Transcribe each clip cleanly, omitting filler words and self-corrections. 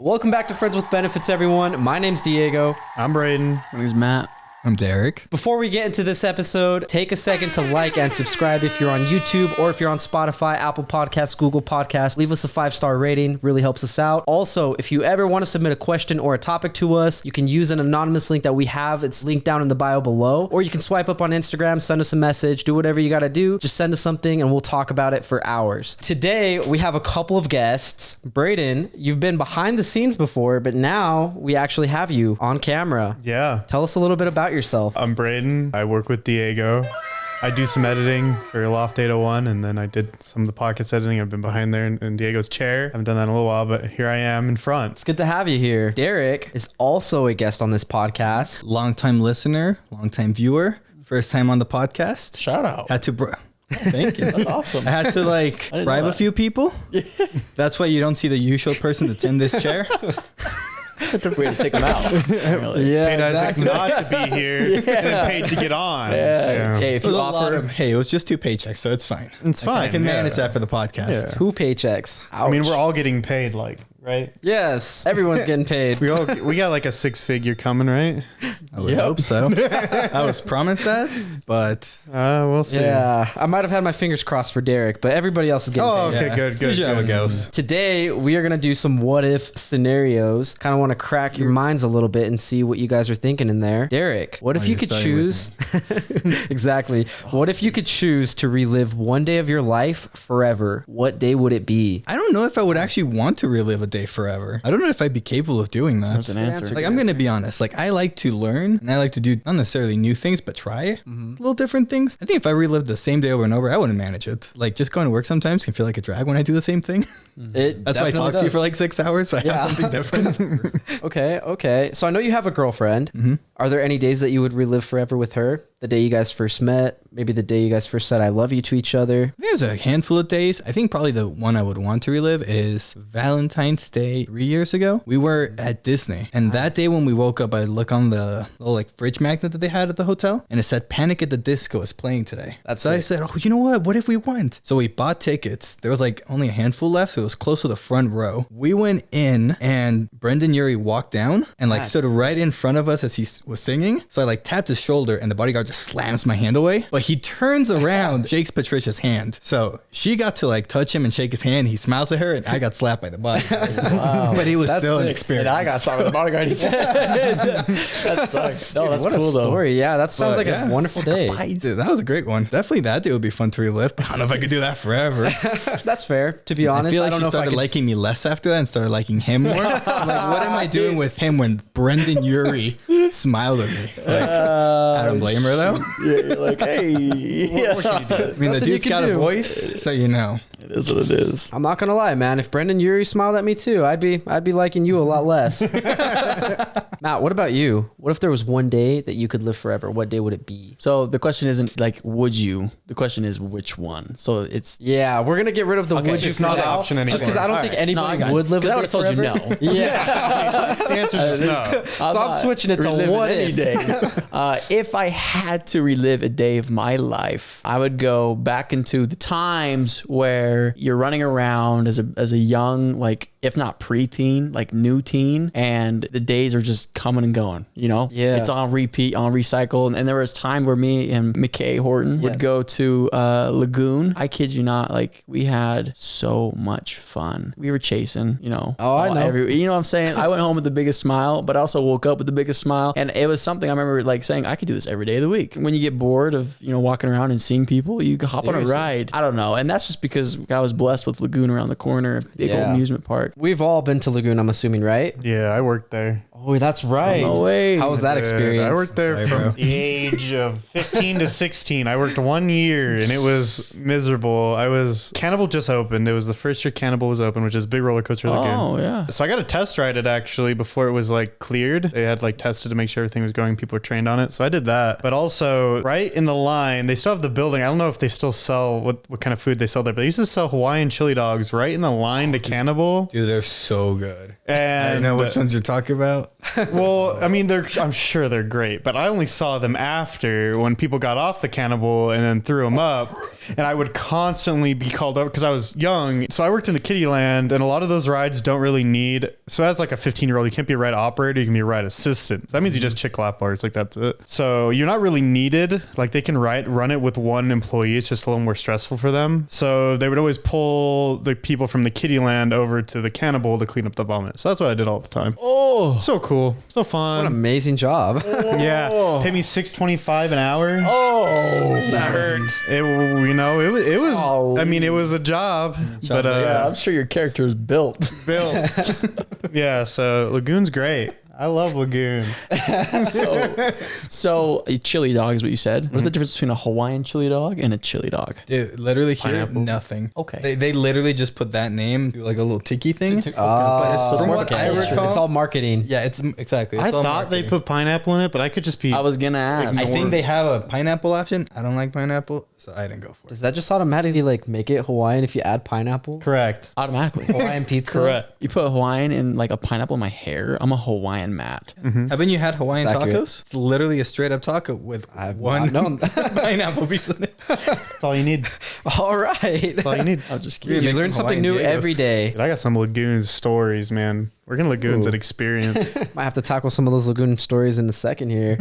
Welcome back to Friends with Benefits, everyone. My name's Diego. I'm Braden. My name's Matt. I'm Derek. Before we get into this episode, take a second to like and subscribe if you're on YouTube or if you're on Spotify, Apple Podcasts, Google Podcasts. Leave us a 5-star rating. Really helps us out. Also, if you ever want to submit a question or a topic to us, you can use an anonymous link that we have. It's linked down in the bio below. Or you can swipe up on Instagram, send us a message, do whatever you got to do. Just send us something and we'll talk about it for hours. Today, we have a couple of guests. Braden, you've been behind the scenes before, but now we actually have you on camera. Yeah. Tell us a little bit about yourself. I'm Braden. I work with Diego. I do some editing for Loft 801, and then I did some of the podcast editing. I've been behind there in Diego's chair. I haven't done that in a little while, but here I am in front. It's good to have you here. Derek is also a guest on this podcast. Longtime listener, longtime viewer, first time on the podcast. Shout out. Had to thank you. That's awesome. I had to bribe a few people. That's why you don't see the usual person that's in this chair. It took way to take them out. Really. Yeah, Paid exactly. Isaac not to be here and then paid to get on. Yeah. Hey, if It was you a lot offer, of, hey, it was just 2 paychecks, so it's fine. It's fine. I can manage that for the podcast. Yeah. 2 paychecks. Ouch. I mean, we're all getting paid, right? Yes, everyone's getting paid. We got like a 6-figure coming, right? I would hope so. I was promised that, but We'll see. Yeah, I might have had my fingers crossed for Derek, but everybody else is getting Oh, paid. okay, good. usually how it goes. Today, we are going to do some what-if scenarios. Kind of want to crack your minds a little bit and see what you guys are thinking in there. Derek, what if you could choose... Exactly. What if you could choose to relive one day of your life forever? What day would it be? I don't know if I would actually want to relive a day forever. I don't know if I'd be capable of doing that. That's an answer. Like, I'm going to be honest. Like, I like to learn and I like to do not necessarily new things, but try little different things. I think if I relived the same day over and over, I wouldn't manage it. Like, just going to work sometimes can feel like a drag when I do the same thing. That's why I talk to you for like 6 hours. So I have something different. Okay. So I know you have a girlfriend. Are there any days that you would relive forever with her? The day you guys first met? Maybe the day you guys first said I love you to each other? There's a handful of days. I think probably the one I would want to relive is Valentine's Day 3 years ago. We were at Disney. And that day when we woke up, I look on the little fridge magnet that they had at the hotel. And it said Panic at the Disco is playing today. So I said, oh, you know what? What if we went? So we bought tickets. There was only a handful left. So it was close to the front row. We went in and Brendan Urie walked down and stood right in front of us as he was singing. So I tapped his shoulder and the bodyguard just slams my hand away. But he turns around, shakes Patricia's hand. So she got to touch him and shake his hand. He smiles at her and I got slapped by the bodyguard. Wow. But it was still an experience. And I got slapped by the bodyguard. That sucks. No, that's what cool a story. Yeah, that sounds like a wonderful day. Dude, that was a great one. Definitely that day would be fun to relive. But I don't know if I could do that forever. That's fair. To be honest, I feel like I don't she know started liking me less after that and started liking him more. What am I doing with him when Brendan Urie smiled at me? I don't blame her though. Yeah, you're like, hey. What can you do? I mean, the dude's got a voice, so you know. It is what it is. I'm not gonna lie, man. If Brendan Urie smiled at me too, I'd be liking you a lot less. Matt, what about you? What if there was one day that you could live forever? What day would it be? So the question isn't would you? The question is which one. So it's We're gonna get rid of the would you. It's not an now, option anymore. just because I don't think anybody would live. Because I would have told forever. you no. Yeah. The answer is no. So I'm switching it to what any if. day. If I had to relive a day of my life, I would go back into the times where you're running around as a young, if not preteen, new teen, and the days are just coming and going, Yeah. It's on repeat, on recycle. And there was time where me and McKay Horton would go to Lagoon. I kid you not, we had so much fun. We were chasing, Oh, I know. you know what I'm saying? I went home with the biggest smile, but I also woke up with the biggest smile. And it was something I remember saying, I could do this every day of the week. When you get bored of, walking around and seeing people, you can hop on a ride. I don't know. And that's just because I was blessed with Lagoon around the corner, big old amusement park. We've all been to Lagoon, I'm assuming, right? Yeah, I worked there. Oh, that's right. No way. How was that experience? I worked there from the age of 15 to 16. I worked 1 year and it was miserable. Cannibal just opened. It was the first year Cannibal was open, which is a big roller coaster. Oh, yeah. So I got to test ride it actually before it was cleared. They had tested to make sure everything was going. People were trained on it. So I did that. But also right in the line, they still have the building. I don't know if they still sell what kind of food they sell there, but they used to sell Hawaiian chili dogs right in the line to Cannibal. Dude, they're so good. And I don't know which ones you're talking about. Well, I mean, I'm sure they're great, but I only saw them after when people got off the Cannibal and then threw them up. and I would constantly be called up because I was young. So I worked in the kiddie land, and a lot of those rides don't really need. So as like a 15-year-old, you can't be a ride operator. You can be a ride assistant. That means you just chick lap bars. Like that's it. So you're not really needed. Like they can run it with one employee. It's just a little more stressful for them. So they would always pull the people from the kiddie land over to the cannibal to clean up the vomit. So that's what I did all the time. Oh, So cool. So fun. what an amazing job. Yeah. Pay me $6.25 an hour. Oh, that hurts. It was. Oh. I mean, it was a job, but Yeah, I'm sure your character is built. built. Yeah. So Lagoon's great. I love Lagoon. So a chili dog is what you said. What's the difference between a Hawaiian chili dog and a chili dog? Dude, literally here, Pineapple. nothing. Okay. They literally just put that name, do like a little tiki thing. So But it's, it's from more what of a I culture. recall, It's all marketing. yeah, it's exactly. It's I all thought they marketing. put pineapple in it, but I could just be. I was gonna ask. I think they have a pineapple option. I don't like pineapple, so I didn't go for it. Does that just automatically like make it Hawaiian if you add pineapple? correct. Automatically. Hawaiian pizza? Correct. You put Hawaiian and like a pineapple in my hair. I'm a Hawaiian Matt. Haven't you had Hawaiian It's accurate. tacos? It's literally a straight up taco with I've one not known. pineapple piece in it. That's all you need. All right. That's all you need. I'm just You kidding. make learn some something new Hawaiian every day. Dude, I got some Lagoon stories, man. We're gonna Lagoons at experience. Might have to tackle some of those Lagoon stories in a second here.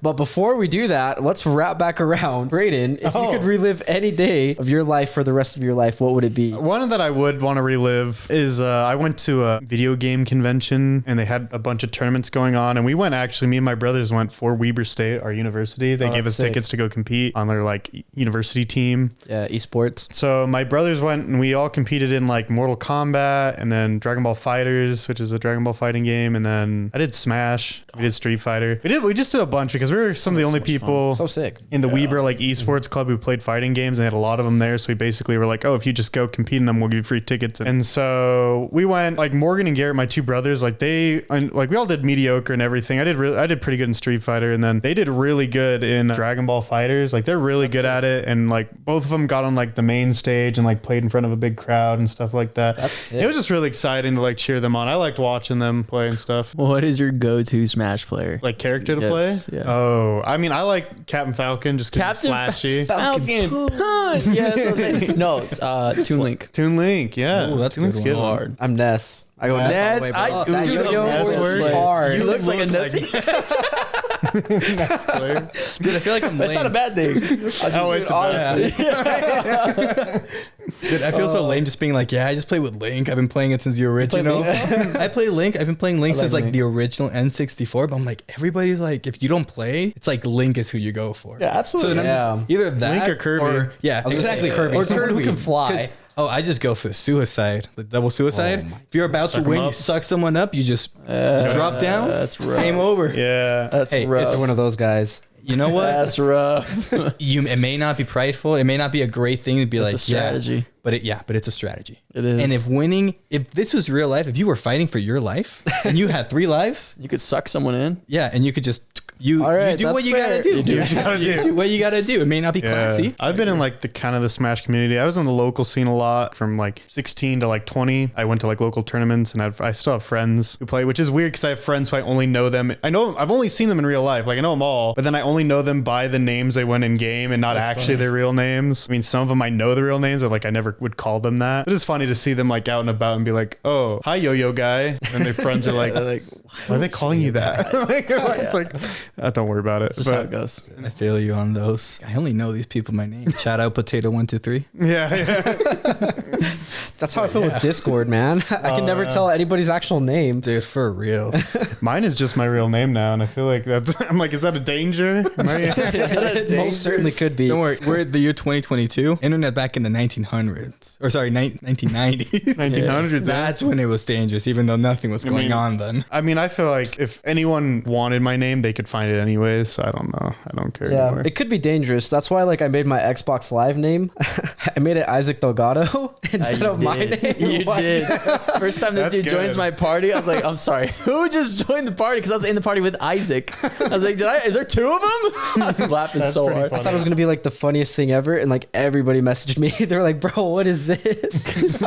But before we do that, let's wrap back around. Braden, if you could relive any day of your life for the rest of your life, what would it be? One that I would want to relive is I went to a video game convention and they had a bunch of tournaments going on. And we went me and my brothers went for Weber State, our university. They gave us that's sick. tickets to go compete on their like university team. Yeah, esports. So my brothers went and we all competed in like Mortal Kombat and then Dragon Ball Fighters, which is a Dragon Ball fighting game. And then I did Smash. We did Street Fighter. We just did a bunch because we were some of the only people So sick. in the Weber like esports club who played fighting games, and they had a lot of them there. So we basically were like, oh, if you just go compete in them, we'll give you free tickets. And so we went, like Morgan and Garrett, my two brothers, like we all did mediocre and everything. I did pretty good in Street Fighter, and then they did really good in Dragon Ball Fighters. Like they're really good at it, and like both of them got on like the main stage and like played in front of a big crowd and stuff like that. That's sick. It was just really exciting to like cheer them on. I liked watching them play and stuff. What is your go-to Smash player? Like character to Yes, play? yeah. Oh, I mean, I like Captain Falcon just because he's flashy. Falcon Punch. Yes. No, it's Toon Link. Toon Link, yeah. Ooh, that's a Toon Link's good one. Hard. I'm Ness. I go Ness. Ness. Ness, all I- the way. That dude, yo-yo the Ness is word. hard. You look like a Nessie. player. Dude, I feel like I'm That's lame. not a bad thing. Oh, it's Dude, I feel so lame just being like, yeah, I just play with Link. I've been playing it since the original. I play Link. I've been playing Link I like since like Link. the original N64. But I'm like, everybody's like, if you don't play, it's like Link is who you go for. Yeah, absolutely. So then I'm just either that Link or Kirby. yeah, was gonna say exactly. Kirby. Or Someone who Kirby can fly. 'Cause, oh, I just go for the suicide, the double suicide. If you're about Suck to 'em win, up. you suck someone up, you just drop down. that's rough. Game over. Yeah. That's Hey, rough. You're one of those guys. You know what? That's rough. It may not be prideful. It may not be a great thing to be like a strategy. yeah, but it's a strategy. It is. And if this was real life, if you were fighting for your life and you had 3 lives, You could suck someone in. yeah, and you could just you All right, do that's what you fair. gotta do. You do what you gotta do. What you gotta do. It may not be classy. I've been in like the kind of the Smash community. I was in the local scene a lot from like 16 to like 20. I went to like local tournaments and I still have friends who play, which is weird because I have friends who I only know them. I've only seen them in real life. Like I know them all, but then I only know them by the names they went in game and not actually their real names. I mean, some of them I know the real names, but like I never would call them that. It is funny to see them like out and about and be like, oh, hi yo-yo guy. And their friends are like, Like, why are they calling you that? It's like, don't worry about it. just how it goes. I feel you on those. I only know these people by name. Shout out Potato 123. Yeah. That's how I feel with Discord, man. I can never tell anybody's actual name. Dude, for real. Mine is just my real name now, and I feel like I'm like, is that a danger? It most certainly could be. Don't worry, we're at the year 2022. Internet back in the 1900s. Or sorry, 1990s. 1900s. That's when it was dangerous, even though nothing was going mean- on then. I mean, I feel like if anyone wanted my name, they could find it anyways. So I don't know. I don't care Yeah, anymore. it could be dangerous. That's why, like, I made my Xbox Live name. I made it Isaac Delgado instead You of my did. name. You did. First time this That's dude good. joins my party, I was like, I'm sorry, who just joined the party? Because I was in the party with Isaac. I was like, is there 2 of them? I was laughing That's so pretty hard. funny. I thought it was gonna be like the funniest thing ever, and like everybody messaged me. They were like, "Bro, what is this?"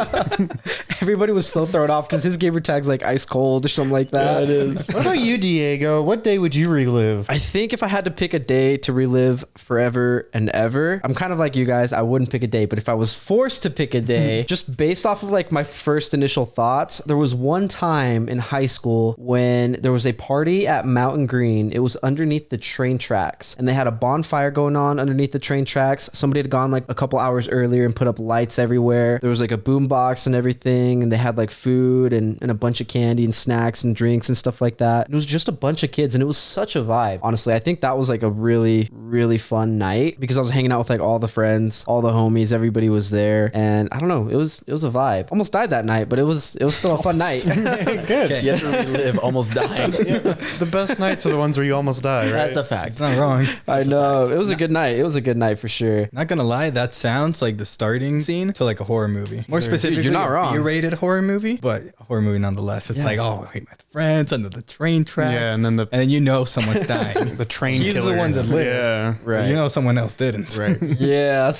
everybody was so thrown off because his gamer tag's like ice cold or something like that. Yeah, it is. What about you, Diego? What day would you relive? I think if I had to pick a day to relive forever and ever, I'm kind of like you guys. I wouldn't pick a day, but if I was forced to pick a day, just based off of like my first initial thoughts, there was one time in high school when there was a party at Mountain Green. It was underneath the train tracks, and they had a bonfire going on underneath the train tracks. Somebody had gone like a couple hours earlier and put up lights everywhere. There was like a boom box and everything, and they had like food and a bunch of candy and snacks and drinks and stuff like that. And it was just a bunch of kids, and it was such a vibe. Honestly, I think that was like a really, really fun night because I was hanging out with like all the friends, all the homies, everybody was there, and I don't know, it was a vibe. Almost died that night, but it was still a fun night. Good. So you have to relive almost dying. The best nights are the ones where you almost die, right? That's a fact. It's not wrong. I know. It was a good night. It was a good night for sure. Not gonna lie, that sounds like the starting scene to like a horror movie. More specifically, You're not wrong. a B-rated horror movie, but a horror movie nonetheless. It's like, oh, I hate my friends under the train tracks. Yeah, and then you know someone's dying. the train He's killer. the one that lived. Yeah. Right. You know someone else didn't. Right. Yeah,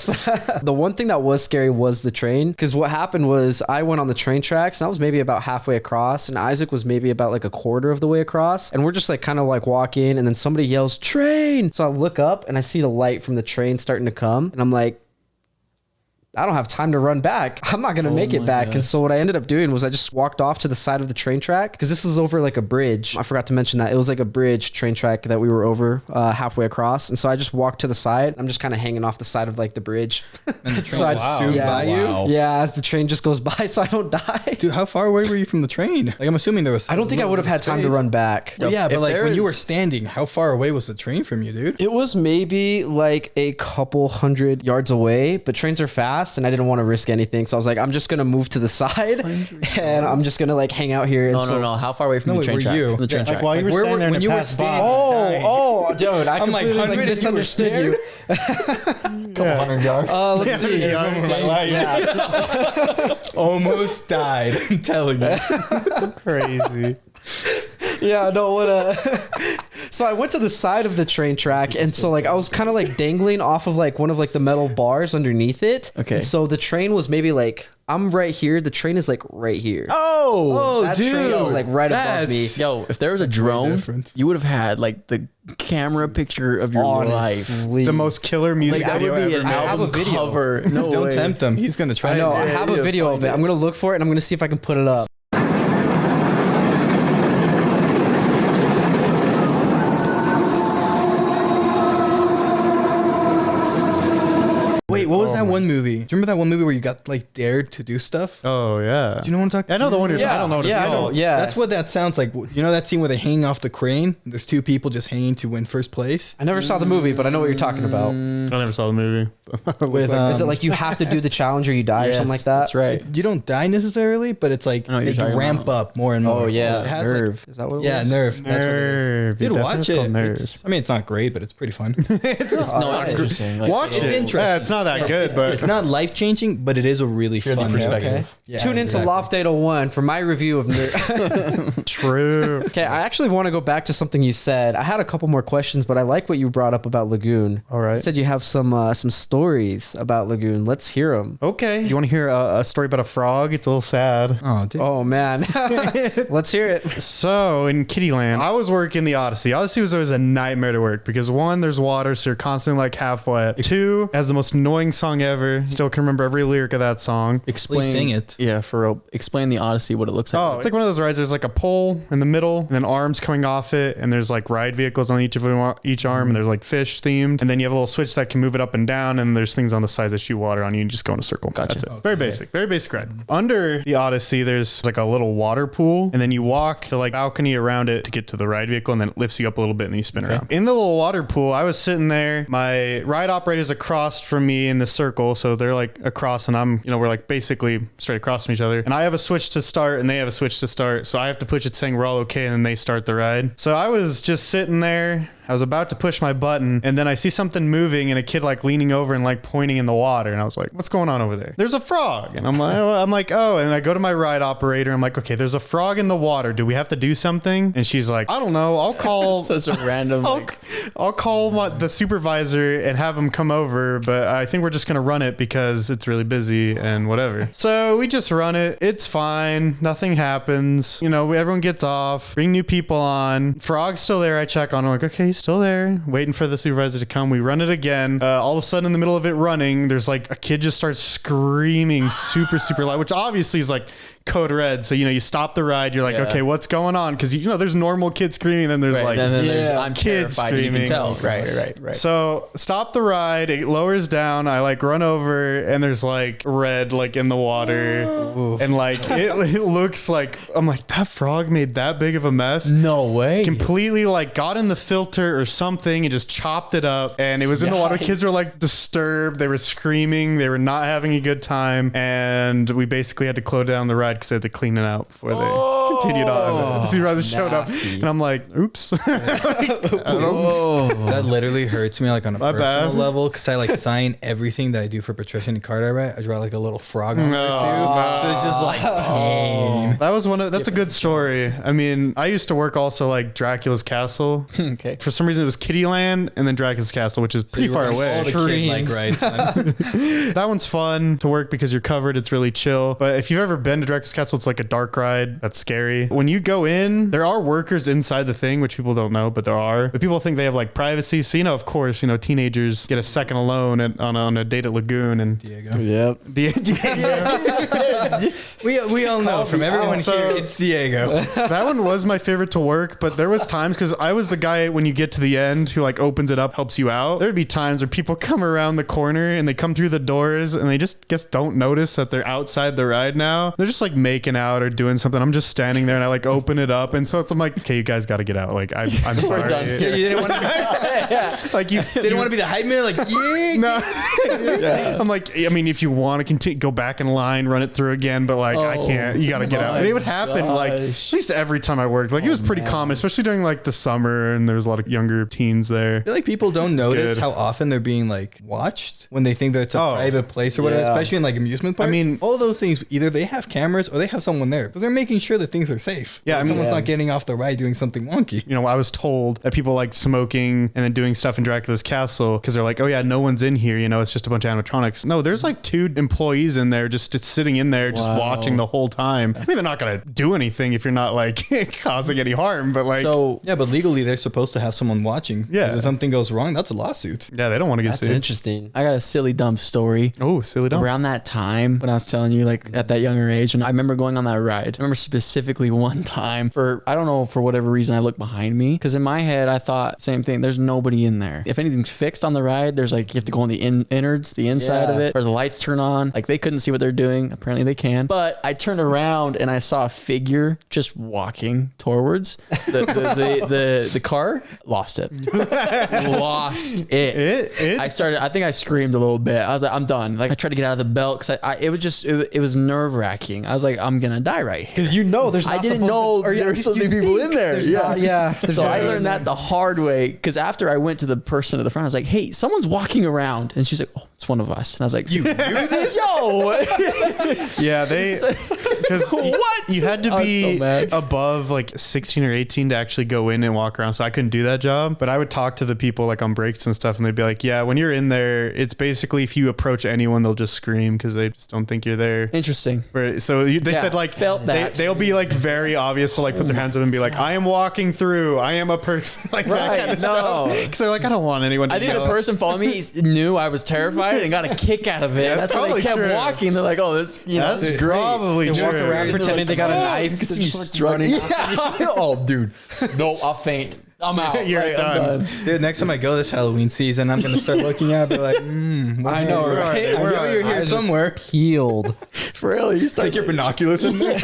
the one thing that was scary was the train, because what happened was I went on the train tracks and I was maybe about halfway across, and Isaac was maybe about like a quarter of the way across, and we're just like kind of like walking, and then somebody yells train, so I look up and I see the light from the train starting to come, and I'm like, I don't have time to run back. I'm not going to make it back. gosh. And so what I ended up doing was I just walked off to the side of the train track, because this was over like a bridge. I forgot to mention that. It was like a bridge train track that we were over halfway across. And so I just walked to the side. I'm just kind of hanging off the side of like the bridge. And the train So I- just zoomed yeah. by you. Wow. Yeah, as the train just goes by so I don't die. Dude, how far away were you from the train? Like, I'm assuming there was. I don't think I would have had time to run back. Well, yeah, If but like there when you is- were standing, how far away was the train from you, dude? It was maybe like a couple 100 yards away, but trains are fast and I didn't want to risk anything. So I was like, I'm just going to move to the side and I'm just going to like hang out here. And No. How far away from No, the train were track? you? From the train Yeah, track. Like while you were Where standing were- there when and you it were passed standing- by. Oh, dude, I I'm like, completely 100 and you were misunderstood you. Couple 100 yards. Let's see. Yeah. Almost died. I'm telling you. Crazy. Yeah, no, what so I went to the side of the train track, and so like I was kind of like dangling off of like one of like the metal bars underneath it. Okay. And so the train was maybe like, I'm right here, the train is like right here. Oh, that train was like right above me. that's- yo! If there was a drone, different. you would have had like the camera picture of your life. Honestly. The most killer music Like that video would be ever an made. have a album video. cover. No Don't way. tempt him. He's gonna try. I know, it. I have a yeah, video of find it. it. I'm gonna look for it and I'm gonna see if I can put it up. Wait, what was that one movie? Do you remember that one movie where you got like dared to do stuff? Oh, yeah. Do you know what I'm talking? I know the one you're Yeah, talking. I don't know what yeah, it's I know, called. yeah. That's what that sounds like. You know that scene where they hang off the crane? There's two people just hanging to win first place. I never saw the movie, but I know what you're talking about. I never saw the movie. With Is it like you have to do the challenge or you die or something like that? That's right. you don't die necessarily, but it's like I know what they you're talking ramp about. up more and more. Oh yeah, It has, like- nerve. Is that what it yeah, was? nerve. That's what it is. Nerve. Dude, That's watch what it's it. called, Nerve. I mean, it's not great, but it's pretty fun. It's not interesting. Like, Watch it. interesting. Yeah, it's not that good, but It's not life changing, but it is a really the fun perspective. Okay. Yeah, Tune into exactly. Loft 801 for my review of Nerd. true. Okay, I actually want to go back to something you said. I had a couple more questions, but I like what you brought up about Lagoon. All right. You said you have some stories about Lagoon. Let's hear them. Okay. You want to hear a story about a frog? It's a little sad. Oh, dude. Oh man, let's hear it. So in Kittyland, I was working the Odyssey. Odyssey was always a nightmare to work because one, there's water, so you're constantly like half wet. Two, it has the most annoying song ever. Still can remember every lyric of that song. Explain. Please sing it. Yeah, for real. Explain the Odyssey, what it looks like. Oh, it's like one of those rides. There's like a pole in the middle, and then arms coming off it, and there's like ride vehicles on each arm, and there's like fish themed, and then you have a little switch that can move it up and down, and there's things on the sides that shoot water on you, and just go in a circle. Gotcha. That's it. Very basic ride. Under the Odyssey, there's like a little water pool, and then you walk the like balcony around it to get to the ride vehicle, and then it lifts you up a little bit, and then you spin around. In the little water pool, I was sitting there. My ride operator's across from me in the circle, so they're like across, and I'm, we're like basically straight across from each other. And I have a switch to start, and they have a switch to start, so I have to push it saying we're all okay, and then they start the ride. So I was just sitting there. I was about to push my button, and then I see something moving and a kid like leaning over and like pointing in the water, and I was like, what's going on over there? There's a frog. And I'm like, oh, and I go to my ride operator. I'm like, okay, there's a frog in the water. Do we have to do something? And she's like, I don't know. I'll call Such a random. I'll call the supervisor and have him come over, but I think we're just gonna run it because it's really busy and whatever. So we just run it. It's fine. Nothing happens. You know, everyone gets off. Bring new people on. Frog's still there. I check on him. Like, okay, he's still there. Waiting for the supervisor to come. We run it again. All of a sudden, in the middle of it running, there's like a kid just starts screaming super loud, which obviously is like code red. So, you know, you stop the ride. You're like, okay, what's going on? Because, you know, there's normal kids screaming. Then there's I'm kids terrified. screaming. You can tell. Right. So stop the ride. It lowers down. I like run over and there's like red like in the water. And like it looks like, I'm like, that frog made that big of a mess. No way. Completely like got in the filter or something and just chopped it up. And it was in the water. Kids were like disturbed. They were screaming. They were not having a good time. And we basically had to close down the ride because they had to clean it out before they continued on. The supervisor showed up and I'm like, oops. That literally hurts me like on a My personal bad. level because I like sign everything that I do for Patricia and Carter. Right, I draw like a little frog on there too, so it's just like pain. That was that's a good story. I mean, I used to work also like Dracula's Castle. Okay. For some reason it was Kittyland and then Dracula's Castle, which is pretty You far were away. all the kid, like, right. That one's fun to work because you're covered. It's really chill. But if you've ever been to Dracula's Castle, it's like a dark ride. That's scary. When you go in, there are workers inside the thing, which people don't know, but there are. But people think they have like privacy. So, you know, of course, you know, teenagers get a second alone on a date at Lagoon and Diego. Yep. We all know from everyone So- here, it's Diego. that one was my favorite to work, but there was times because I was the guy when you get to the end who like opens it up, helps you out. There'd be times where people come around the corner and they come through the doors and they just don't notice that they're outside the ride now. They're just like making out or doing something. I'm just standing there and I like open it up, and so I'm like, okay, you guys got to get out. Like I'm sorry. done. You didn't want to be, Like you didn't want to be the hype man. Like, yeah. No. I'm like, I mean, if you want to continue, go back in line, run it through again, but like I can't. You got to get out. And it would happen like at least every time I worked. Like it was pretty common, especially during like the summer, and there was a lot of younger teens there. I feel like people don't notice good. how often they're being like watched when they think that it's a private place or whatever, Yeah. especially in like amusement parks. I mean- all those things, either they have cameras or they have someone there because they're making sure that things are safe. Yeah, That I mean- someone's not getting off the ride doing something wonky. You know, I was told that people like smoking and then doing stuff in Dracula's Castle because they're like, oh yeah, no one's in here. You know, it's just a bunch of animatronics. No, there's like 2 employees in there just sitting in there, just watching the whole time. I mean, they're not going to do anything if you're not like causing any harm, but like, So Yeah, but legally they're supposed to have someone watching. Yeah. 'Cause if something goes wrong, that's a lawsuit. yeah, they don't want to get That's sued. interesting. I got a silly dumb story. Oh, silly dumb. Around that time when I was telling you, like at that younger age, and I remember going on that ride. I remember specifically one time I don't know, for whatever reason, I looked behind me because in my head I thought same thing. There's nobody in there. If anything's fixed on the ride, there's like you have to go on the innards, the inside of it, or the lights turn on. Like they couldn't see what they're doing. Apparently they can. But I turned around and I saw a figure just walking towards the car. Lost it. Lost it. I think I screamed a little bit. I was like, I'm done. Like I tried to get out of the belt because it was nerve wracking. I was like, I'm gonna die right here. Because you know there's I didn't know there were supposed to be people in there. Yeah. So I learned that the hard way because after I went to the person at the front, I was like, hey, someone's walking around. And she's like, oh, it's one of us. And I was like, you do this? Yo. Yeah, because What? you had to I was be so mad. above like 16 or 18 to actually go in and walk around. So I couldn't do that job. But I would talk to the people like on breaks and stuff, and they'd be like, yeah, when you're in there, it's basically if you approach anyone, they'll just scream because they just don't think you're there. Interesting. So they said like felt that. they'll be like very obvious to like put their hands up and be like, I am walking through, I am a person, like that Right, kind of no. stuff. Because they're like, I don't want anyone to I think know. the person following me knew I was terrified and got a kick out of it. Yeah, That's why they probably kept true. walking. They're like, oh, this, That's this is probably They walk true. around pretending they got a knife. Because They're he's just, like, struggling. running Yeah. Oh, dude. No, I'll faint. I'm out. You're Like, done. I'm done. Dude, next time I go this Halloween season, I'm gonna start looking at it, be like, I know, Where are right? they? I Where know are you're they? here somewhere. Peeled. For real, you start Take your binoculars in there.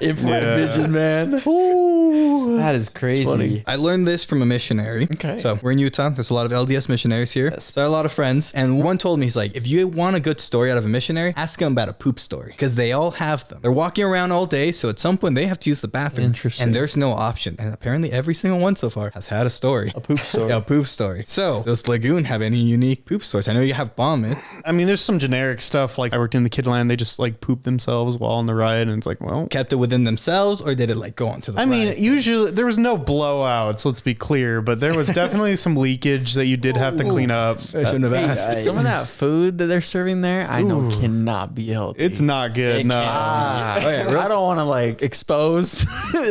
infrared Yeah. vision, man. Ooh. That is crazy. funny. I learned this from a missionary. Okay. So we're in Utah. There's a lot of LDS missionaries here. Yes. So I have a lot of friends. And one told me, he's like, if you want a good story out of a missionary, ask them about a poop story. Because they all have them. They're walking around all day. So at some point, they have to use the bathroom. Interesting. And there's no option. And apparently every single one so far has had a story. A poop story. Yeah, a poop story. So does Lagoon have any unique poop stories? I know you have vomit. I mean, there's some generic stuff. Like I worked in the kid land. They just like poop themselves while on the ride. And it's like, well, Kept it within themselves, or did it like go onto the I mean, ride? usually there was no blowouts, let's be clear, but there was definitely some leakage that you did have to clean up. I shouldn't have asked. Some of that food that they're serving there, I know cannot be healthy. It's not good. No. Ah, Oh, yeah, really? I don't want to like expose,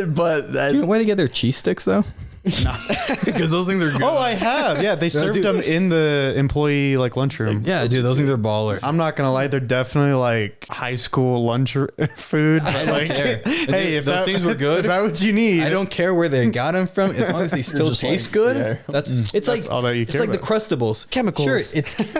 but that's Do you know where they get their cheese sticks though? Because those things are good. Oh, I have. Yeah, they served dude. them in the employee like lunchroom. Yeah, dude, those things are baller. I'm not gonna lie, they're definitely like high school lunch food. But like, care. hey, if Those that, things were good. if that's what you need. I don't care where they got them from, as long as they still just taste like, good. yeah. That's it's That's like all that you it's care like the about. Crustables. Chemicals. Sure,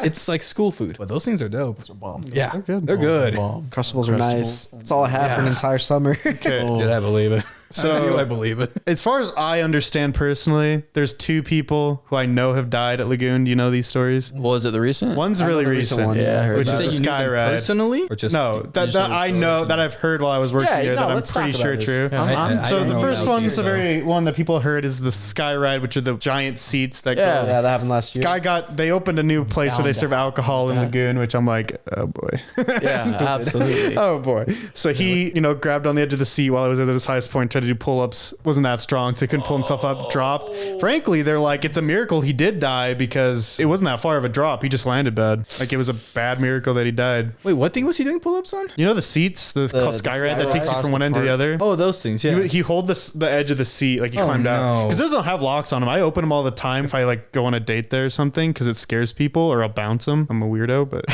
it's like school food, but those things are dope. Those are bomb. Yeah, They're good. They're good. Crustables are nice. That's all I had for an entire summer. Okay. Did I believe it? So- I believe it. As far as I understand personally, there's two people who I know have died at Lagoon. Do you know these stories? Was it the recent? One's I know really the recent recent, one. Yeah, I heard which that. is Say the you knew sky them ride. personally, or just No, that I know that I've heard while I was working Yeah, here no, that I'm let's talk pretty sure about this. true. I'm- I So don't the know first about one's you, the though. very one that people heard is the sky ride, which are the giant seats that Yeah. go. Yeah, that happened last year. They opened a new place where they Down, serve down, alcohol in down. Lagoon, which I'm like, oh boy. Yeah, absolutely. Oh boy. So he, grabbed on the edge of the seat while I was at his highest point, tried to do pull-ups, wasn't that strong, so he couldn't pull himself up, dropped. Frankly, they're like, it's a miracle he did die because it wasn't that far of a drop. He just landed bad. Like it was a bad miracle that he died. Wait, what thing was he doing pull-ups on? You know the seats, the sky ride that ride takes you across from one the end to the park. other? Oh, those things. Yeah. He hold the edge of the seat, like he Oh, climbed out. no. Because those don't have locks on them. I open them all the time if I like go on a date there or something because it scares people or I'll bounce them. I'm a weirdo, but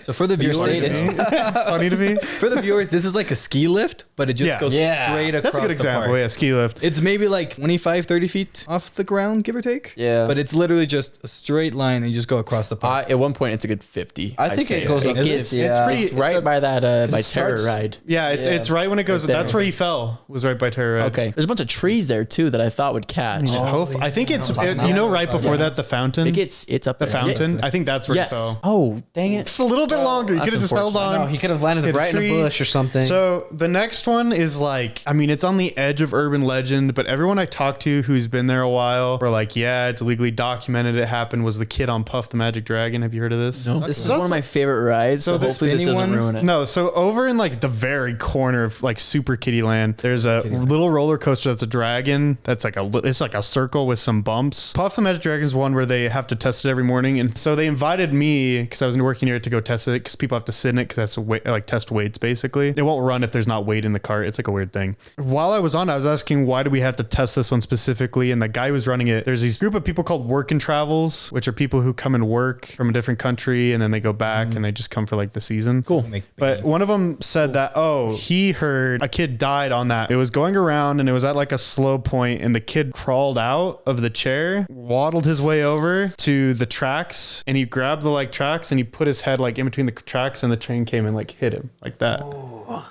So for the viewers, sadist. it's funny to me. for the viewers, this is like a ski lift, but it just Yeah. goes Yeah. straight across That's a good the example. park. Yeah, ski lift. It's maybe like 25, 30 feet off the ground, give or take. Yeah. But it's literally just a straight line and you just go across the park. At one point, it's a good 50. I I'd think say. it goes up to gets, 50, yeah. It's right by that by Terror starts- Ride. Yeah, it's right when it goes. Right there. That's where he fell. Was right by Terror Ride. Okay, there's a bunch of trees there too that I thought would catch. I think it's right before that the fountain. I think it's up the there. fountain. Yeah. I think that's where Yes. he fell. Oh, dang it. It's a little bit longer. You that's could have just held unfortunate. on. No, he could have landed Hit a right in a tree. bush or something. So the next one is like, I mean, it's on the edge of urban legend, but everyone I talked to who's been there a while were like, yeah, it's legally documented. It happened. Was the kid on Puff the Magic Dragon? Have you heard of this? No, this is That's one of my favorite rides, so the hopefully this spinny doesn't one? ruin it. No, so over in like the very corner of like Super Kitty Land, there's a little roller coaster that's a dragon. That's like it's like a circle with some bumps. Puff the Magic Dragon is one where they have to test it every morning, and so they invited me because I was working here to go test it because people have to sit in it because that's like test weights basically. It won't run if there's not weight in the cart. It's like a weird thing. While I was on, I was asking why do we have to test this one specifically, and the guy who was running it. There's these group of people called work and travels, which are people who come and work from a different country and then they go back and they just come for like the season. Cool. But one of them said that, he heard a kid died on that. It was going around and it was at like a slow point and the kid crawled out of the chair, waddled his way over to the tracks and he grabbed the like tracks and he put his head like in between the tracks and the train came and like hit him like that.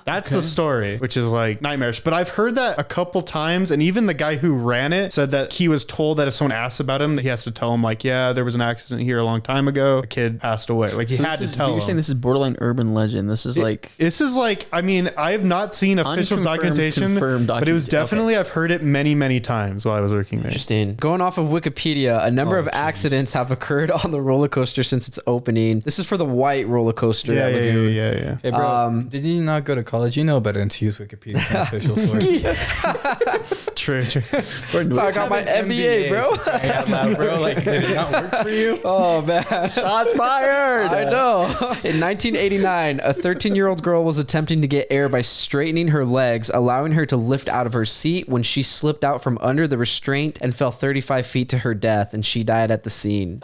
That's the story, which is like nightmarish. But I've heard that a couple times, and even the guy who ran it said that he was told that if someone asks about him, that he has to tell him like, yeah, there was an accident here a long time ago. A kid passed away. Like he So had this to tell You're him. saying this is borderline urban legend. This is like This is like, I mean, I have not seen official Unconfirmed, documentation, confirmed but it was documentation. definitely, I've heard it many, many times while I was working there. Interesting. Going off of Wikipedia, a number of accidents have occurred on the roller coaster since its opening. This is for the white roller coaster. Yeah, at Lagoon. yeah. Hey, bro, did you not go to college? You know better than to use Wikipedia as an official source. True. So I got my MBA, bro. Bro, like, did it not work for you? Oh man. shots fired. I know. In 1989, a 13-year-old girl was attempting to get air by straightening her legs, allowing her to lift out of her seat when she slipped out from under the restraint and fell 35 feet to her death, and she died at the scene.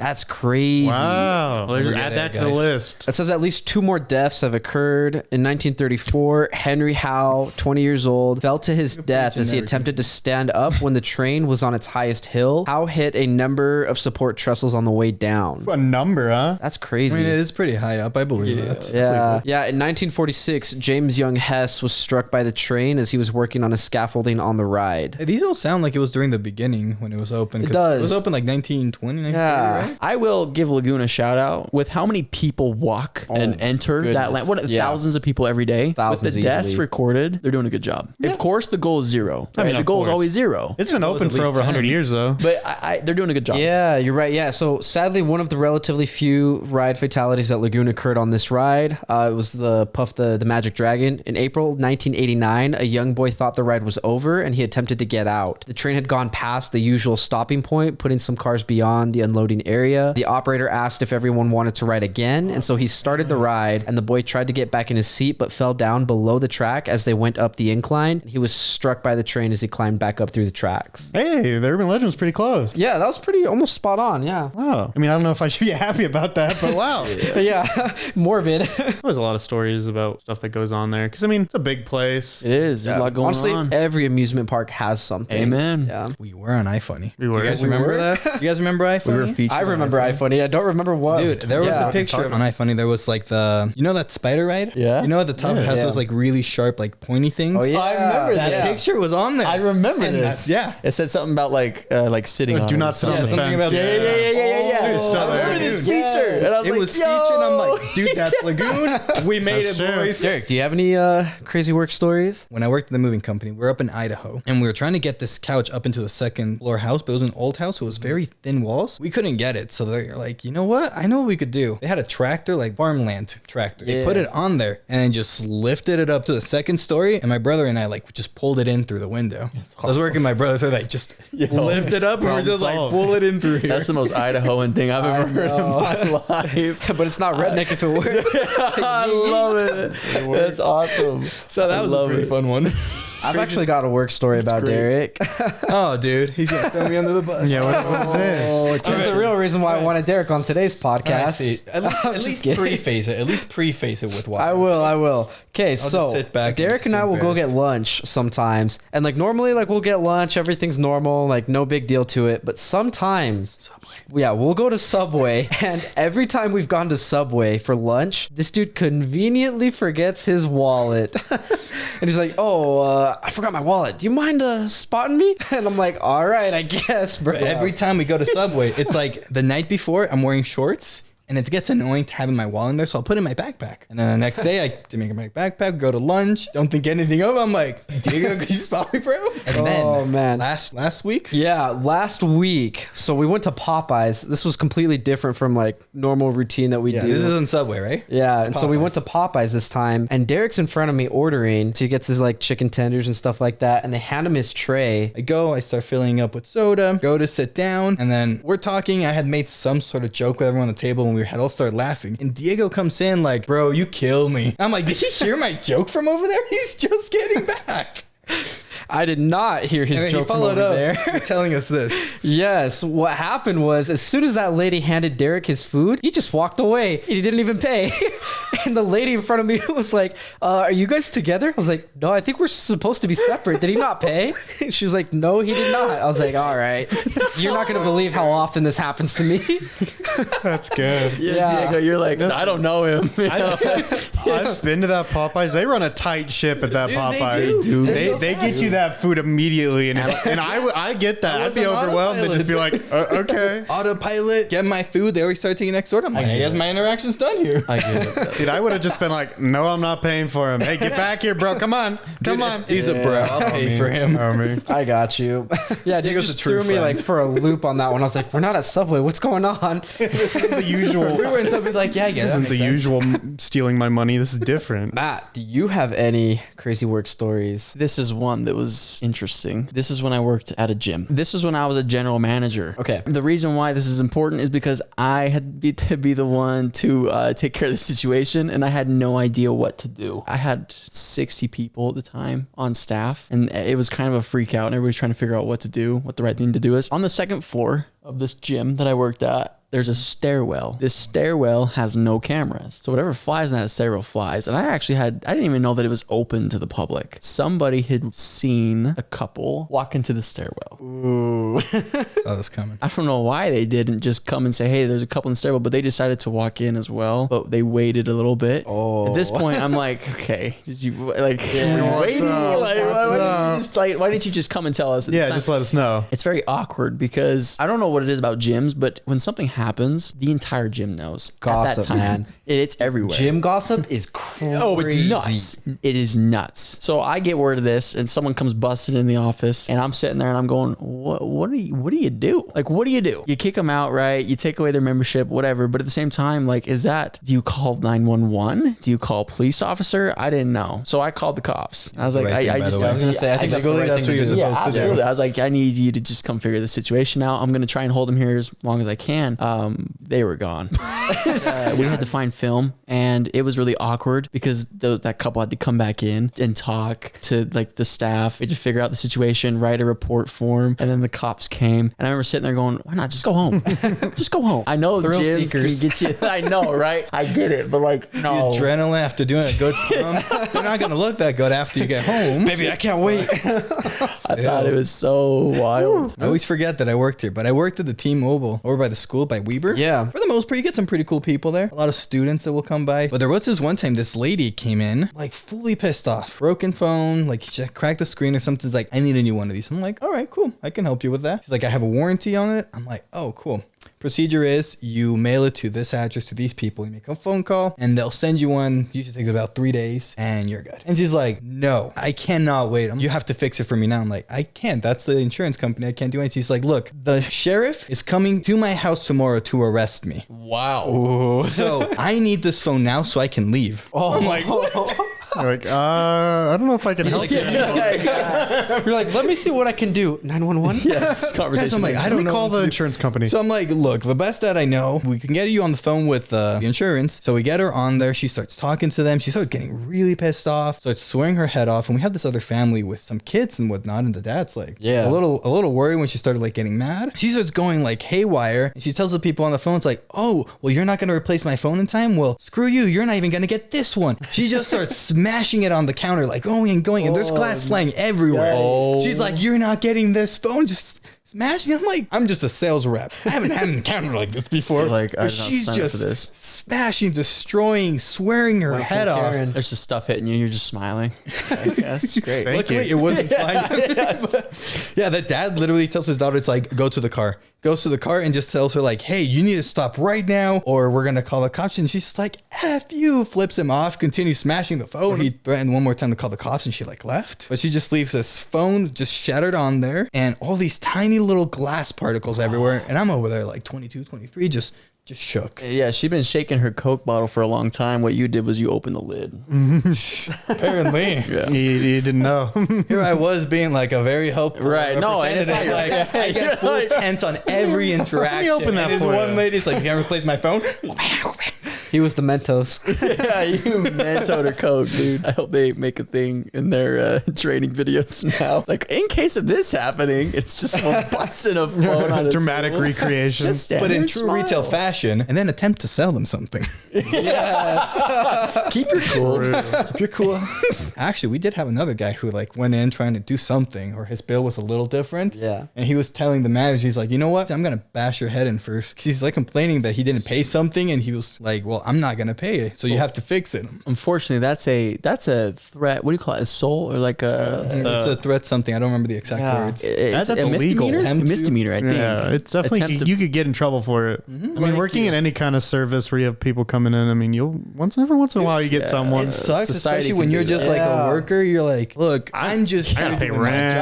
That's crazy. Wow. Well, We'll add get that it, to the guys. list. It says at least 2 more deaths have occurred. In 1934, Henry Howe, 20 years old, fell to his death as he attempted to stand up when the train was on its highest hill. Howe hit a number of support trestles on the way down. A number, huh? That's I crazy. mean, it is pretty high up. I believe that. Yeah. Yeah. In 1946, James Young Hess was struck by the train as he was working on a scaffolding on the ride. Hey, these all sound like it was during the beginning when it was open. 'cause does. It was open like 1920, 1930, Yeah. right? I will give Lagoon a shout out with how many people walk and enter goodness. that land. What Yeah. thousands of people every day. Thousands with the deaths easily. recorded, they're doing a good job. Of course, the goal is 0. I mean, the of goal is course. always 0. It's been open at for least over 100 10. years, though. But they're doing a good job. Yeah, you're right. Yeah. So sadly, one of the relatively few ride fatalities at Lagoon occurred on this ride. It was the Puff the Magic Dragon. In April 1989, a young boy thought the ride was over and he attempted to get out. The train had gone past the usual stopping point, putting some cars beyond the unloading area. The operator asked if everyone wanted to ride again, and so he started the ride, and the boy tried to get back in his seat but fell down below the track as they went up the incline. He was struck by the train as he climbed back up through the tracks. Hey, the urban legend's pretty close. Yeah, that was pretty almost spot on. Yeah. Wow. I mean, I don't know if I should be happy about that, but wow. Yeah, morbid. There's a lot of stories about stuff that goes on there. Because, I mean, it's a big place. It is. There's a lot going Honestly, on. every amusement park has something. Amen. Yeah. We were on iFunny. We were. Do you guys We remember were? that? You guys remember iFunny? We were featured. I remember iFunny. I don't remember what. Dude, there was Yeah. a picture on iFunny. There was like you know that spider ride? Yeah. You know at the top it has Yeah. those like really sharp, like pointy things? Oh, yeah. I remember That Yeah. picture was on there. I remember And this. yeah. It said something about like sitting on Do it not or sit on Yeah, the something fence. about- Yeah. Dude, it's still I remember there. this feature. And I was It like, was yo. featured. I'm like, dude, that's Lagoon. We made That's it, true. boys. Derek, do you have any crazy work stories? When I worked at the moving company, we were up in Idaho, and we were trying to get this couch up into the second floor house, but it was an old house, so it was very thin walls. We couldn't get it, so they're like, you know what? I know what we could do. They had a tractor, like farmland tractor. They Yeah. put it on there and then just lifted it up to the second story, and my brother and I like just pulled it in through the window. I was working with my brother, so like just lift it up and we're Problem just like solved. pull it in through here. That's the most Idahoan thing I've ever heard in my life. But it's not redneck if it works. I love it. That's awesome. So that I was a love pretty it. fun one. I've actually got a work story about great. Derek. Oh, dude, he's gonna throw me under the bus. Yeah, what is this? This is the real reason why I wanted Derek on today's I podcast. see. At least kidding. preface it. At least preface it with why. I will. Okay, just so sit back and Derek just and I be will go get embarrassed. lunch sometimes. And like normally like we'll get lunch, everything's normal, like no big deal to it. But sometimes we'll go to Subway, and every time we've gone to Subway for lunch, this dude conveniently forgets his wallet. And he's like, I forgot my wallet. Do you mind spotting me? And I'm like, all right, I guess, bro. Every time we go to Subway, it's like the night before I'm wearing shorts. And it gets annoying to having my wallet in there, so I'll put it in my backpack. And then the next day, I make my backpack, go to lunch, don't think anything of it. I'm like, Diego, can you spot me, bro? And then, man. last week, Yeah, last week. So we went to Popeyes. This was completely different from like normal routine that we do. this isn't Subway, right? Yeah, It's and so we went to Popeyes. Popeyes this time, and Derek's in front of me ordering. So he gets his like chicken tenders and stuff like that, and they hand him his tray. I start filling up with soda, go to sit down, and then we're talking. I had made some sort of joke with everyone on the table, and we had all started laughing. And Diego comes in like, bro, you kill me. I'm like, did he hear my joke from over there? He's just getting back. I did not hear his And then joke he from followed over up there. telling us this. Yes, what happened was as soon as that lady handed Derek his food, he just walked away. He didn't even pay. And the lady in front of me was like, are you guys together? I was like, no, I think we're supposed to be separate. Did he not pay? She was like, no, he did not. I was like, all right. You're not going to believe how often this happens to me. That's good. Yeah. Diego, you're like, I don't know him. I've been to that Popeyes. They run a tight ship at that Dude, Popeyes. they do. They get you that food immediately, and I get that. I I'd was be on overwhelmed and just be like, okay. Autopilot, get my food. They already start taking next order. I'm like, I guess my interaction's done here. I get it. Dude, I would have just been like, no, I'm not paying for him. Hey, get back here, bro. Come on. Come on. He's a bro. I'll pay for him. Oh, me. I got you. Yeah, dude Diego's just a true threw me friend. like for a loop on that one. I was like, we're not at Subway. What's going on? This isn't the usual. We were in something like, yeah, I guess This that isn't the makes sense. usual stealing my money. This is different. Matt, do you have any crazy work stories? This is one that was interesting. This is when I worked at a gym. This is when I was a general manager. Okay. The reason why this is important is because I had to be the one to take care of the situation, and I had no idea what to do. I had 60 people at the time on staff, and it was kind of a freak out, and everybody's trying to figure out what to do, what the right thing to do is. On the second floor of this gym that I worked at, there's a stairwell. This stairwell has no cameras. So whatever flies in that stairwell flies. And I didn't even know that it was open to the public. Somebody had seen a couple walk into the stairwell. Ooh. Saw this coming. I don't know why they didn't just come and say, hey, there's a couple in the stairwell, but they decided to walk in as well. But they waited a little bit. Oh. At this point, I'm like, okay, did you were you what's waiting? up? Why didn't you just come and tell us? At the time? Just let us know. It's very awkward because I don't know what it is about gyms, but when something happens, the entire gym knows. Gossip, at that time, man. It's everywhere. Gym gossip is crazy. Oh, it's nuts. It is nuts. So I get word of this and someone comes busting in the office and I'm sitting there and I'm going, what do you do? Like, what do? You kick them out, right? You take away their membership, whatever. But at the same time, like, do you call 911? Do you call a police officer? I didn't know. So I called the cops. I was like, I was gonna say, I think that's the right thing to do. Yeah, absolutely. I was like, I need you to just come figure the situation out. I'm going to try and hold them here as long as I can. They were gone. We had to find film and it was really awkward because that couple had to come back in and talk to like the staff. They just figure out the situation, write a report form. And then the cops came and I remember sitting there going, why not just go home? Just go home. I know Thrill gyms seekers. can get you. I know, right? I get it. But like, no. Adrenaline after doing a good you're not going to look that good after you get home. Baby, I can't wait. I thought it was so wild. I always forget that I worked here, but I worked at the T-Mobile over by the school by Weber. Yeah. For the most part, you get some pretty cool people there. A lot of students that will come by. But there was this one time this lady came in, like fully pissed off. Broken phone, like she cracked the screen or something. She's like, I need a new one of these. I'm like, all right, cool. I can help you with that. She's like, I have a warranty on it. I'm like, oh, cool. Procedure is you mail it to this address to these people. You make a phone call and they'll send you one. Usually takes about 3 days and you're good. And she's like, no, I cannot wait. You have to fix it for me now. I'm like, I can't. That's the insurance company. I can't do anything. She's like, look, the sheriff is coming to my house tomorrow to arrest me. Wow. So I need this phone now so I can leave. Oh, I'm like, what? You're like, I don't know if I can help you. You're like, let me see what I can do. 911? Yeah, this conversation. I'm like, I don't know. Call what to the do. insurance company. So I'm like, look, the best that I know, we can get you on the phone with the insurance. So we get her on there. She starts talking to them. She starts getting really pissed off, starts swearing her head off. And we have this other family with some kids and whatnot. And the dad's like, Yeah. a little worried when she started like getting mad. She starts going like haywire. And she tells the people on the phone, it's like, oh, well, you're not going to replace my phone in time. Well, screw you. You're not even going to get this one. She just starts smashing it on the counter, like going and going. And there's glass flying everywhere. Oh. She's like, you're not getting this phone. Just smashing. I'm like, I'm just a sales rep. I haven't had an encounter like this before. Like, I but did not she's sign up for just this. smashing, destroying, swearing her head off. Karen. There's just stuff hitting you. You're just smiling. Like, that's great. Thank Luckily, you. it wasn't fine. But, yeah, the dad literally tells his daughter, it's like, go to the car. Goes to the car and just tells her like, hey, you need to stop right now or we're going to call the cops. And she's like, F you, flips him off, continues smashing the phone. He threatened one more time to call the cops and she like left. But she just leaves this phone just shattered on there and all these tiny little glass particles everywhere. And I'm over there like 22, 23, just shook. Yeah, she'd been shaking her Coke bottle for a long time. What you did was you opened the lid. Apparently. Yeah. You didn't know. Here I was being like a very helpful Right. No, and it's not representative. your- Like, I get full tense on every interaction. open that and this for one you. lady's like, you can't replace my phone? He was the Mentos. Yeah, you Mentos or Coke, dude. I hope they make a thing in their training videos now. It's like, in case of this happening, it's just someone busting a phone on a Dramatic table. recreation. Just stand But there in and true smile. retail fashion, and then attempt to sell them something. Yes. Keep your cool. If you're cool. Actually, we did have another guy who like went in trying to do something, or his bill was a little different. Yeah. And he was telling the manager, he's like, you know what? I'm gonna bash your head in first. 'Cause he's like complaining that he didn't pay something, and he was like, well, I'm not gonna pay it, so you have to fix it. Unfortunately, that's a threat. What do you call it? A soul or like a It's a threat something. I don't remember the exact Yeah. words. it's That's a illegal. misdemeanor. Attempt to- Misdemeanor, I think. Yeah, it's definitely Attempt to- you could get in trouble for it. I mean, Like, working in yeah. any kind of service where you have people coming in, I mean, you'll every once in a while you get Yeah. someone. It sucks, society especially can when do you're just that. like Yeah. a worker. You're like, look, I'm just I here gotta pay doing my rent.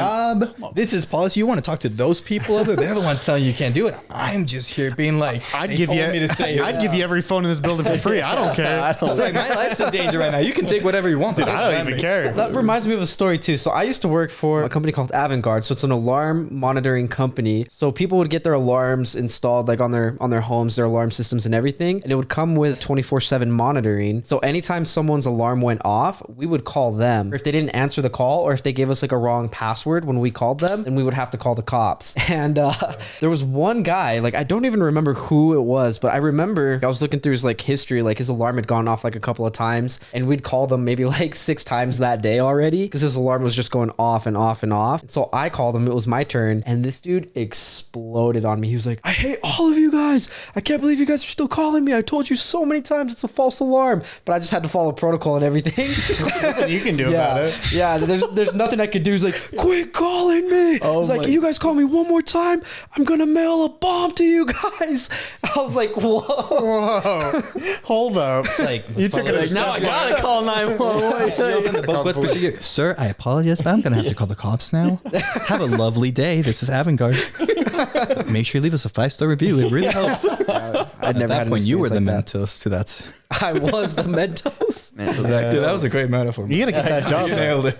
job. This is policy. You want to talk to those people over there? They're the ones telling you can't do it. I'm just here being like, I'd they give told you. me to say it. I'd give you every phone in this building for free. I don't care. It's like, my life's in danger right now. You can take whatever you want. Dude, I don't even care. That reminds me of a story too. So I used to work for a company called Avantgarde. So it's an alarm monitoring company. So people would get their alarms installed like on their homes, their alarm systems and everything. And it would come with 24/7 monitoring. So anytime someone's alarm went off, we would call them. Or if they didn't answer the call, or if they gave us like a wrong password when we called them, then we would have to call the cops. And there was one guy, like I don't even remember who it was, but I remember I was looking through his like history, like his alarm had gone off like a couple of times, and we'd call them maybe like 6 times that day already because his alarm was just going off and off and off. And so I called him, it was my turn, and this dude exploded on me. He was like, I hate all of you guys. I can't believe you guys are still calling me. I told you so many times it's a false alarm, but I just had to follow protocol and everything. Nothing you can do about it. Yeah, there's nothing I could do. He's like, quit calling me. Oh He's like, you guys call me one more time, I'm gonna mail a bomb to you guys. I was like, whoa. Hold up. It's like, You took it Like, now I gotta call 911. Sir, I apologize, but I'm going to have to call the cops now. Have a lovely day. This is Avantgarde. Make sure you leave us a 5-star review. It really helps. I'd never At that had an point, you were the experience like Mentos to that. that. I was the Mentos. Dude, that was a great metaphor. You gotta get that job You back. nailed it.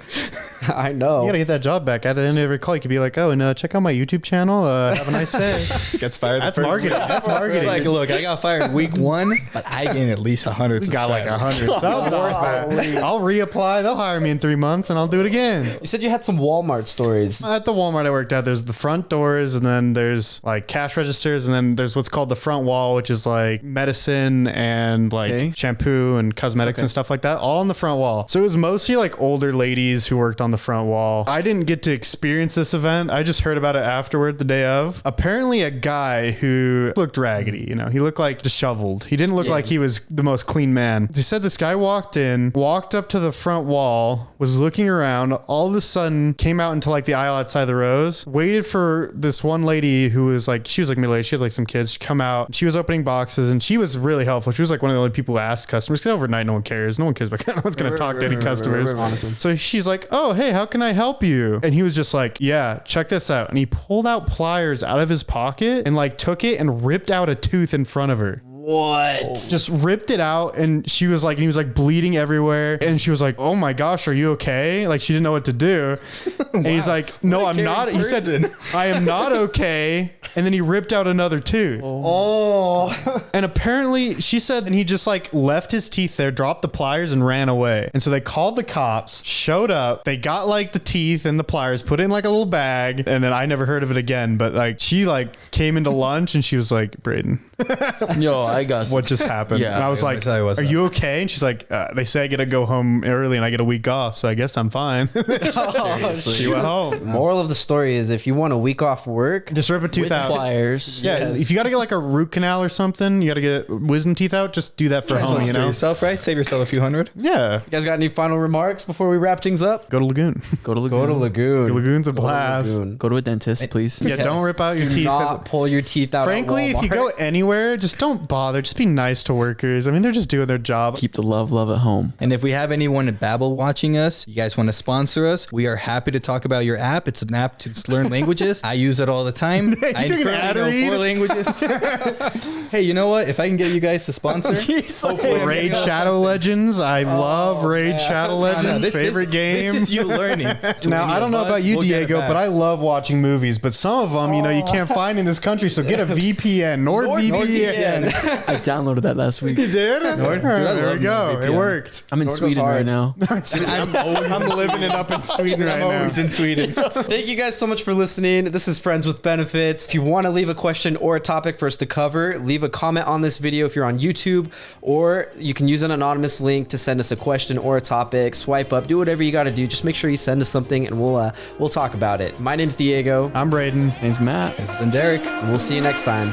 I know. You gotta get that job back. At the end of every call, you could be like, oh, and check out my YouTube channel. Have a nice day. Gets fired. That's marketing. That's marketing. Like, look, I got fired week 1, but I gained at least 100 We got like subscribers. 100. That was worth it. I'll reapply. They'll hire me in 3 months, and I'll do it again. You said you had some Walmart stories. At the Walmart I worked at, there's the front doors, and then there's like cash registers, and then there's what's called the front wall, which is like medicine and like shampoo and cosmetics and stuff like that, all on the front wall. So it was mostly like older ladies who worked on the front wall. I didn't get to experience this event. I just heard about it afterward, the day of. Apparently a guy who looked raggedy, he looked like disheveled. He didn't look like he was the most clean man. They said this guy walked up to the front wall, was looking around, all of a sudden came out into like the aisle outside the rows, waited for this one lady who was like, she was like middle-aged, she had like some kids to come out. She was opening boxes, and she was really helpful. She was like one of the only people who asked customers, because overnight no one cares about no one's gonna talk to any customers. So she's like, oh, hey, how can I help you? And he was just like, yeah, check this out. And he pulled out pliers out of his pocket and like took it and ripped out a tooth in front of her. What? Just ripped it out, and he was like bleeding everywhere, and she was like, oh my gosh, are you okay? Like, she didn't know what to do. And he's like, no, I'm not. He said, I am not okay. And then he ripped out another tooth. And apparently she said, and he just like left his teeth there, dropped the pliers, and ran away. And so they called the cops, showed up, they got like the teeth and the pliers, put it in like a little bag, and then I never heard of it again. But like, she like came into lunch, and she was like, Braden, Yo, I got what just happened? Yeah. And I was like, are you okay? And she's like, they say I get to go home early and I get a week off, so I guess I'm fine. She went home. Moral of the story is, if you want a week off work, Just rip a tooth with out. pliers. Yeah, if you got to get like a root canal or something, you got to get wisdom teeth out, just do that for home, yourself, right? Save yourself a few hundred. Yeah. you guys got any final remarks before we wrap things up? Go to Lagoon. Go to Lagoon. Go to Lagoon. Lagoon's a blast. Lagoon. Go to a dentist, please. Yeah, don't rip out your Do teeth. not pull your teeth out. Frankly, at if you Walmart. go anywhere, just don't bother. Just be nice to workers. I mean, they're just doing their job. Keep the love at home. And if we have anyone at Babbel watching us, you guys want to sponsor us, we are happy to talk about your app. It's an app to learn languages. I use it all the time. I took an currently ad know read? 4 languages. Hey, you know what? If I can get you guys to sponsor, hopefully I'm Raid getting Shadow Legends. I love Raid Shadow Legends. Favorite game. This is you learning. Now, I don't know about you, Diego, but I love watching movies. But some of them, you can't find in this country. So get a VPN. NordVPN. I downloaded that last week. You did? Dude, I There love we go. NordVPN. It worked. I'm in Nord goes Sweden hard. right now. I'm living it up in Sweden right now. always in Sweden. Thank you guys so much for listening. This is Friends with Benefits. If you want to leave a question or a topic for us to cover, leave a comment on this video if you're on YouTube, or you can use an anonymous link to send us a question or a topic. Swipe up, do whatever you got to do. Just make sure you send us something, and we'll talk about it. My name's Diego, I'm Braden. My name's Matt. It's been Derek. and we'll see you next time.